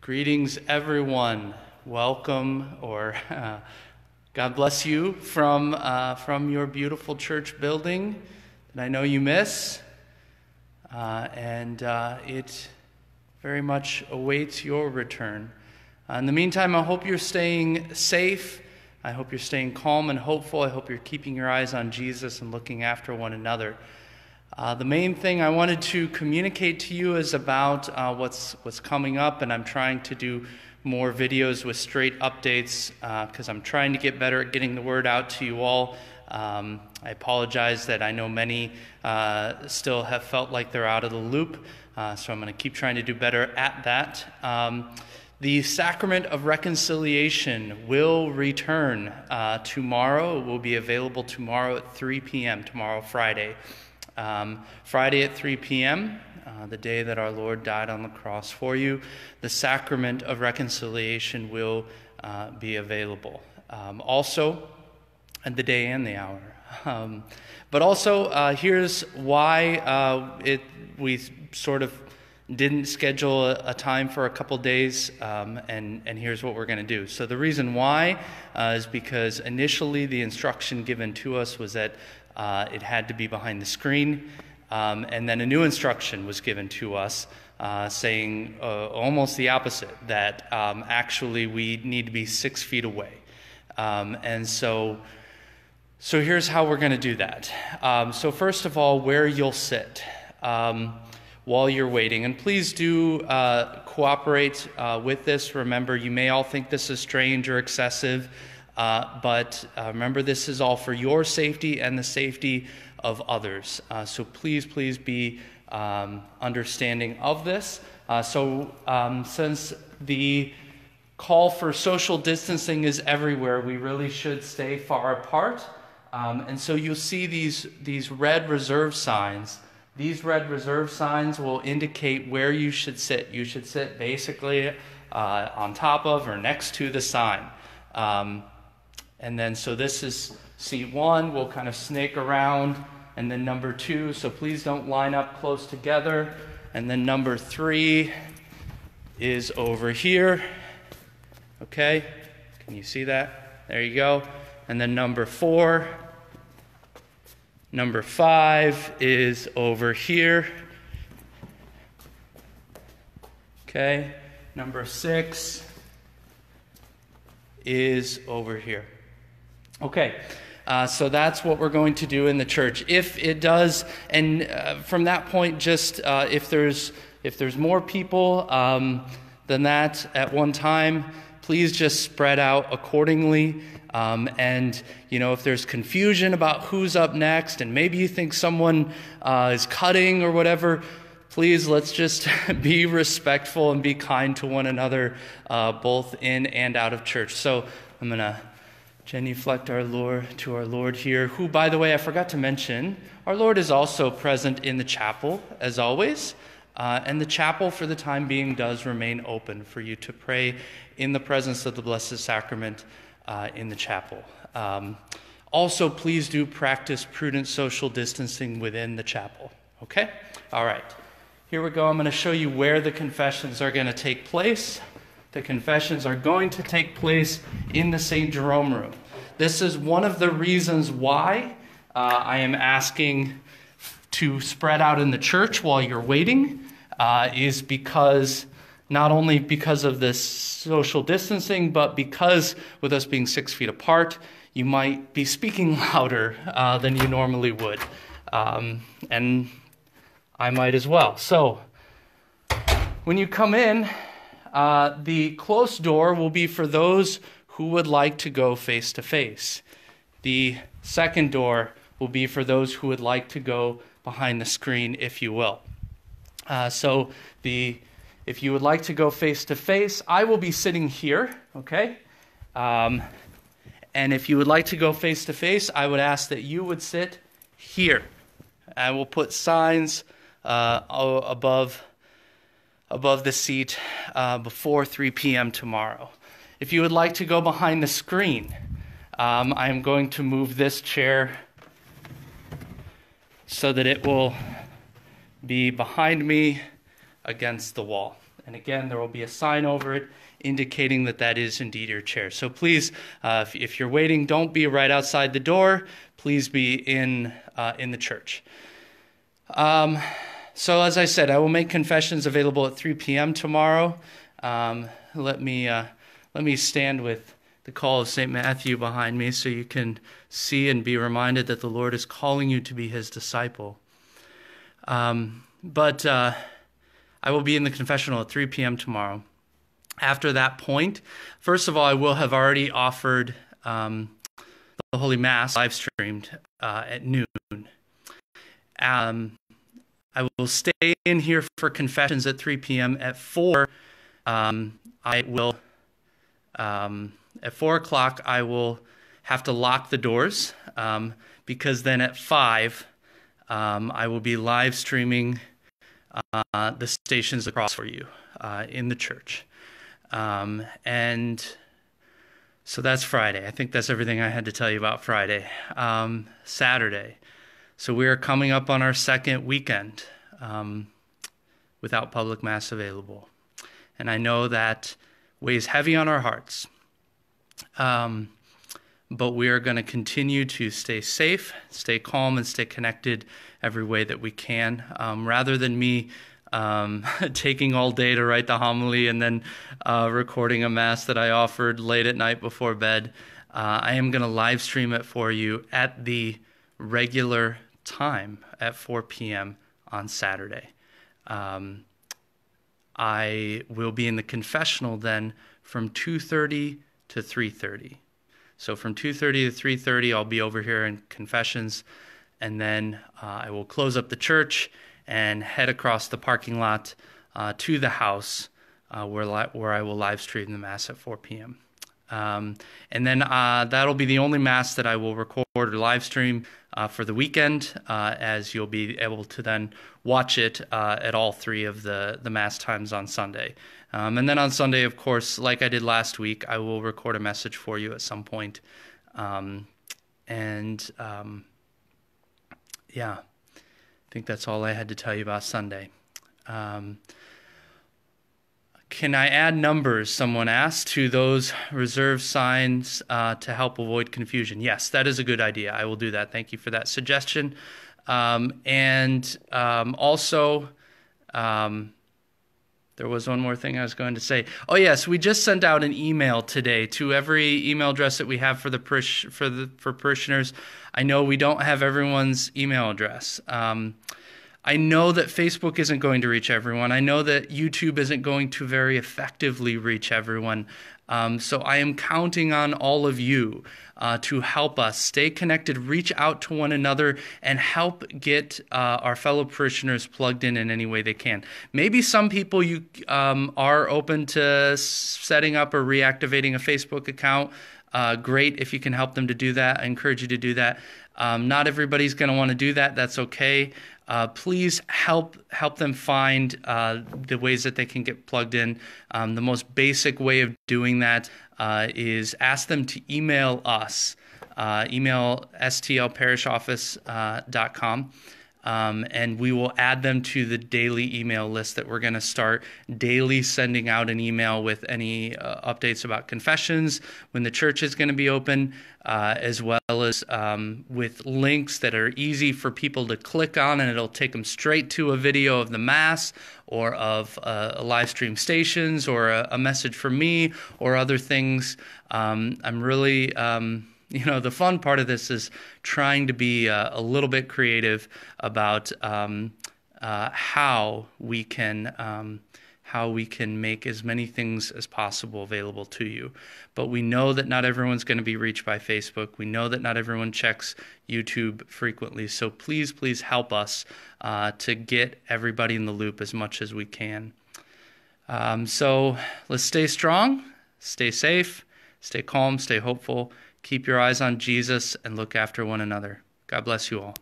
Greetings, everyone. Welcome, or God bless you from your beautiful church building that I know you miss, and it very much awaits your return. In the meantime, I hope you're staying safe. I hope you're staying calm and hopeful. I hope you're keeping your eyes on Jesus and looking after one another. The main thing I wanted to communicate to you is about what's coming up, and I'm trying to do more videos with straight updates because I'm trying to get better at getting the word out to you all. I apologize that I know many still have felt like they're out of the loop, so I'm going to keep trying to do better at that. The Sacrament of Reconciliation will return tomorrow. It will be available tomorrow at 3 p.m., tomorrow, Friday. Friday at 3 p.m., the day that our Lord died on the cross for you, the Sacrament of Reconciliation will be available. Also, at the day and the hour. But also, here's why we sort of didn't schedule a time for a couple days, and here's what we're going to do. So the reason why is because initially the instruction given to us was that it had to be behind the screen, and then a new instruction was given to us saying almost the opposite, that actually we need to be 6 feet away. And so here's how we're going to do that. So first of all, where you'll sit while you're waiting. And please do cooperate with this. Remember, you may all think this is strange or excessive, but remember, this is all for your safety and the safety of others. So please be understanding of this. Since the call for social distancing is everywhere, we really should stay far apart. And so you'll see these red reserve signs. These red reserve signs will indicate where you should sit. You should sit basically on top of or next to the sign. And then, so this is seat 1. We'll kind of snake around. And then number 2, so please don't line up close together. And then number 3 is over here. Okay? Can you see that? There you go. And then number 4. Number 5 is over here. Okay? Number 6 is over here. Okay, so that's what we're going to do in the church. If it does, and from that point, just if there's more people than that at one time, please just spread out accordingly. And if there's confusion about who's up next, and maybe you think someone is cutting or whatever, please let's just be respectful and be kind to one another, both in and out of church. So I'm going to genuflect to our Lord here, who, by the way, I forgot to mention, our Lord is also present in the chapel, as always. And the chapel, for the time being, does remain open for you to pray in the presence of the Blessed Sacrament in the chapel. Also, please do practice prudent social distancing within the chapel. Okay? All right. Here we go. I'm going to show you where the confessions are going to take place. The confessions are going to take place in the St. Jerome room. This is one of the reasons why I am asking to spread out in the church while you're waiting, is because not only because of this social distancing, but because with us being 6 feet apart, you might be speaking louder than you normally would. And I might as well. So when you come in, the closed door will be for those who would like to go face to face. The second door will be for those who would like to go behind the screen, if you will. If you would like to go face to face, I will be sitting here, okay? And if you would like to go face to face, I would ask that you would sit here. I will put signs above the seat before 3 p.m. tomorrow. If you would like to go behind the screen, I am going to move this chair so that it will be behind me against the wall. And again, there will be a sign over it indicating that that is indeed your chair. So please, if you're waiting, don't be right outside the door. Please be in the church. So as I said, I will make confessions available at 3 p.m. tomorrow. Let me stand with the call of St. Matthew behind me so you can see and be reminded that the Lord is calling you to be his disciple. But I will be in the confessional at 3 p.m. tomorrow. After that point, first of all, I will have already offered the Holy Mass live streamed at noon. I will stay in here for confessions at 3 p.m. At 4, at 4 o'clock, I will have to lock the doors because then at 5, I will be live streaming the stations across for you in the church. And so that's Friday. I think that's everything I had to tell you about Friday. Saturday. So we are coming up on our second weekend without public mass available. And I know that weighs heavy on our hearts. But we are going to continue to stay safe, stay calm, and stay connected every way that we can. Rather than me taking all day to write the homily and then recording a mass that I offered late at night before bed, I am going to live stream it for you at the regular time at 4 p.m. on Saturday. I will be in the confessional then from 2:30 to 3:30. So from 2:30 to 3:30, I'll be over here in confessions, and then I will close up the church and head across the parking lot to the house where I will live stream the Mass at 4 p.m. And then that'll be the only Mass that I will record or live stream for the weekend, as you'll be able to then watch it at all 3 of the Mass times on Sunday. And then on Sunday, of course, like I did last week, I will record a message for you at some point. Yeah, I think that's all I had to tell you about Sunday. Can I add numbers, someone asked, to those reserve signs to help avoid confusion? Yes, that is a good idea. I will do that. Thank you for that suggestion. Also, there was one more thing I was going to say. Oh yes, we just sent out an email today to every email address that we have for parishioners. I know we don't have everyone's email address. I know that Facebook isn't going to reach everyone. I know that YouTube isn't going to very effectively reach everyone. So I am counting on all of you to help us stay connected, reach out to one another, and help get our fellow parishioners plugged in any way they can. Maybe some people you are open to setting up or reactivating a Facebook account. Great if you can help them to do that. I encourage you to do that. Not everybody's going to want to do that. That's okay. Please help them find the ways that they can get plugged in. The most basic way of doing that is ask them to email us. Email stlparishoffice.com. And we will add them to the daily email list that we're going to start daily sending out an email with any updates about confessions, when the church is going to be open, as well as with links that are easy for people to click on, and it'll take them straight to a video of the Mass or of a live stream stations or a message from me or other things. I'm really... the fun part of this is trying to be a little bit creative about how we can make as many things as possible available to you. But we know that not everyone's going to be reached by Facebook. We know that not everyone checks YouTube frequently. So please help us to get everybody in the loop as much as we can. So let's stay strong, stay safe, stay calm, stay hopeful. Keep your eyes on Jesus and look after one another. God bless you all.